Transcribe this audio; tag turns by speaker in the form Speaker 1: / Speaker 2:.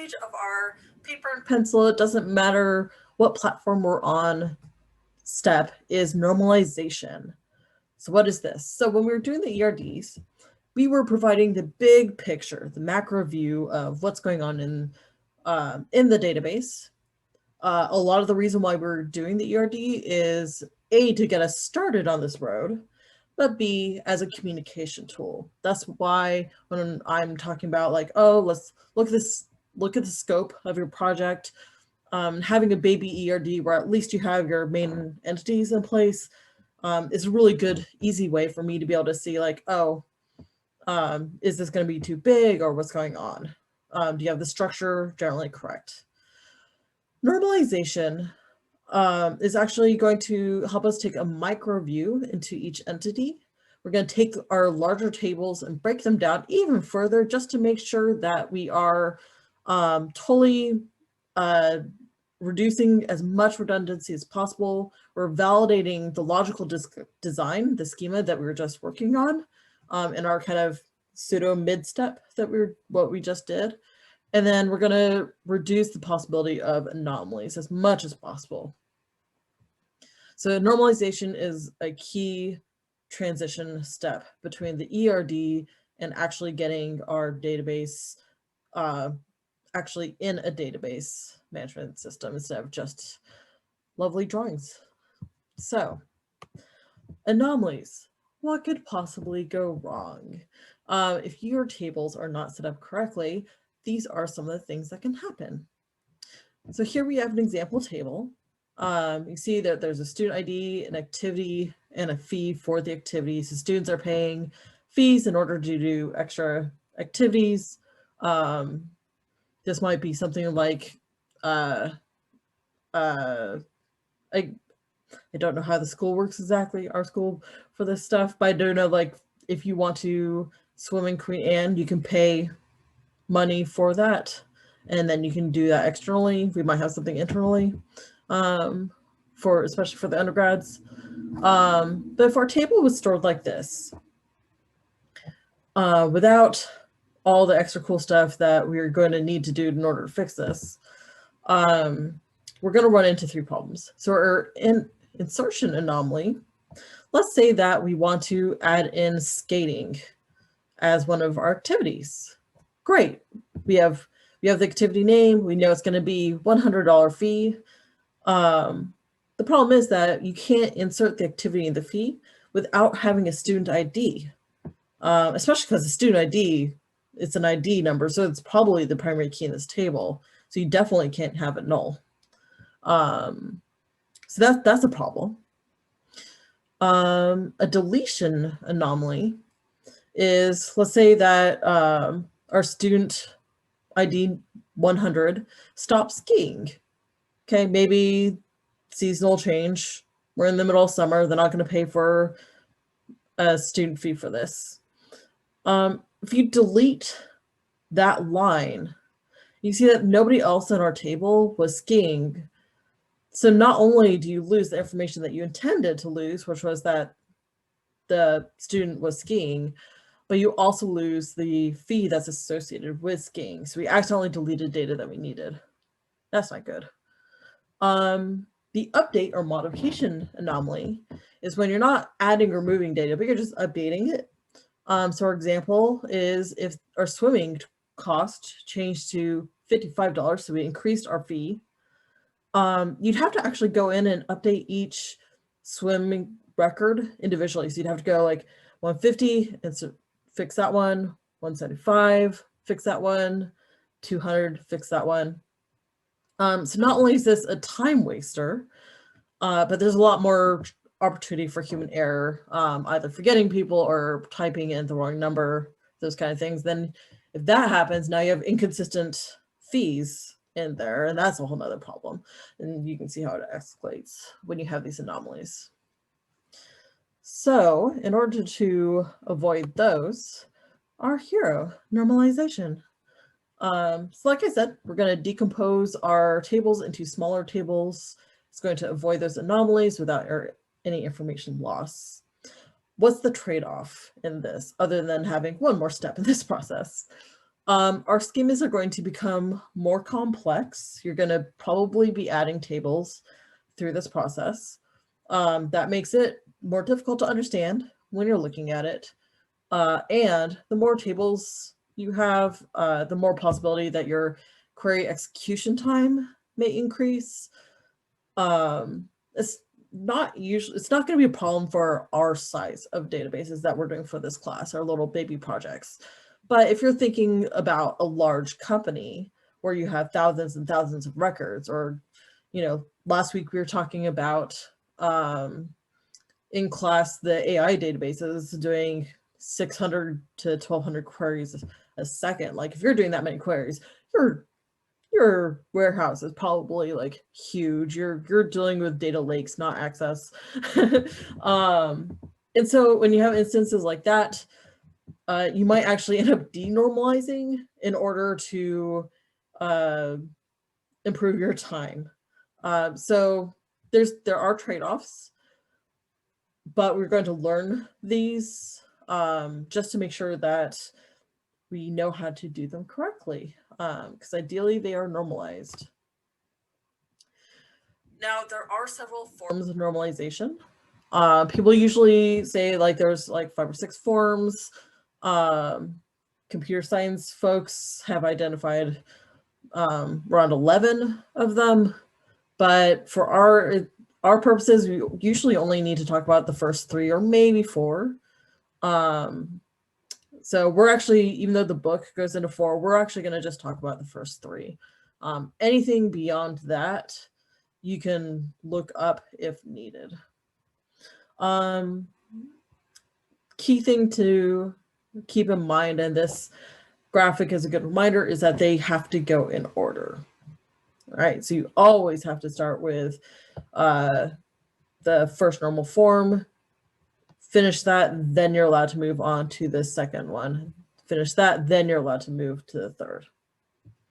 Speaker 1: stage of our paper and pencil, it doesn't matter what platform we're on, step is normalization. So what is this? So when we were doing the ERDs, we were providing the big picture, the macro view of what's going on in the database. A lot of the reason why we're doing the ERD is A, to get us started on this road, but B, as a communication tool. That's why when I'm talking about like, oh, let's look at the scope of your project, having a baby ERD where at least you have your main entities in place is a really good, easy way for me to be able to see like, oh, is this going to be too big or what's going on? Do you have the structure generally correct? Normalization is actually going to help us take a micro view into each entity. We're going to take our larger tables and break them down even further just to make sure that we are totally reducing as much redundancy as possible. We're validating the logical design, the schema that we were just working on in our kind of pseudo mid-step that what we just did. And then we're going to reduce the possibility of anomalies as much as possible. So normalization is a key transition step between the ERD and actually getting our database actually in a database management system instead of just lovely drawings. So anomalies, what could possibly go wrong? If your tables are not set up correctly, these are some of the things that can happen. So here we have an example table. You see that there's a student ID, an activity, and a fee for the activities. So students are paying fees in order to do extra activities. This might be something like, I don't know how the school works exactly, our school, for this stuff, but I do know like if you want to swim in Queen Anne, you can pay money for that, and then you can do that externally. We might have something internally, especially for the undergrads. But if our table was stored like this, without all the extra cool stuff that we're going to need to do in order to fix this, we're going to run into 3 problems. So our insertion anomaly, let's say that we want to add in skating as one of our activities. Great. We have the activity name. We know it's going to be $100 fee. The problem is that you can't insert the activity in the fee without having a student ID, especially because the student ID, it's an ID number, so it's probably the primary key in this table. So you definitely can't have it null. So that's a problem. A deletion anomaly is, let's say that our student ID 100 stops skiing. Okay, maybe seasonal change. We're in the middle of summer. They're not going to pay for a student fee for this. If you delete that line, you see that nobody else on our table was skiing. So not only do you lose the information that you intended to lose, which was that the student was skiing, but you also lose the fee that's associated with skiing. So we accidentally deleted data that we needed. That's not good. The update or modification anomaly is when you're not adding or moving data, but you're just updating it. So our example is if our swimming cost changed to $55, so we increased our fee, you'd have to actually go in and update each swimming record individually. So you'd have to go like 150 and so fix that one, 175, fix that one, 200, fix that one. So not only is this a time waster, but there's a lot more opportunity for human error, either forgetting people or typing in the wrong number, those kind of things. Then if that happens, now you have inconsistent fees in there, and that's a whole nother problem. And you can see how it escalates when you have these anomalies. So in order to avoid those, our hero, normalization. So like I said, we're going to decompose our tables into smaller tables. It's going to avoid those anomalies without any information loss. What's the trade-off in this, other than having one more step in this process? Our schemas are going to become more complex. You're going to probably be adding tables through this process. That makes it more difficult to understand when you're looking at it. And the more tables you have, the more possibility that your query execution time may increase. It's not going to be a problem for our size of databases that we're doing for this class, our little baby projects. But if you're thinking about a large company where you have thousands and thousands of records, or, last week we were talking about in class the AI databases doing 600 to 1200 queries a second. Like if you're doing that many queries, your warehouse is probably like huge. You're dealing with data lakes, not access. And so when you have instances like that, you might actually end up denormalizing in order to improve your time. So there are trade-offs, but we're going to learn these just to make sure that we know how to do them correctly, because ideally they are normalized. Now, there are several forms of normalization. People usually say like there's like 5 or 6 forms. Computer science folks have identified around 11 of them, but for our purposes, we usually only need to talk about the first 3 or maybe 4. So we're actually, even though the book goes into 4, we're actually going to just talk about the first 3. Anything beyond that, you can look up if needed. Key thing to keep in mind, and this graphic is a good reminder, is that they have to go in order. All right, so you always have to start with the first normal form, finish that, then you're allowed to move on to the second one. Finish that, then you're allowed to move to the third.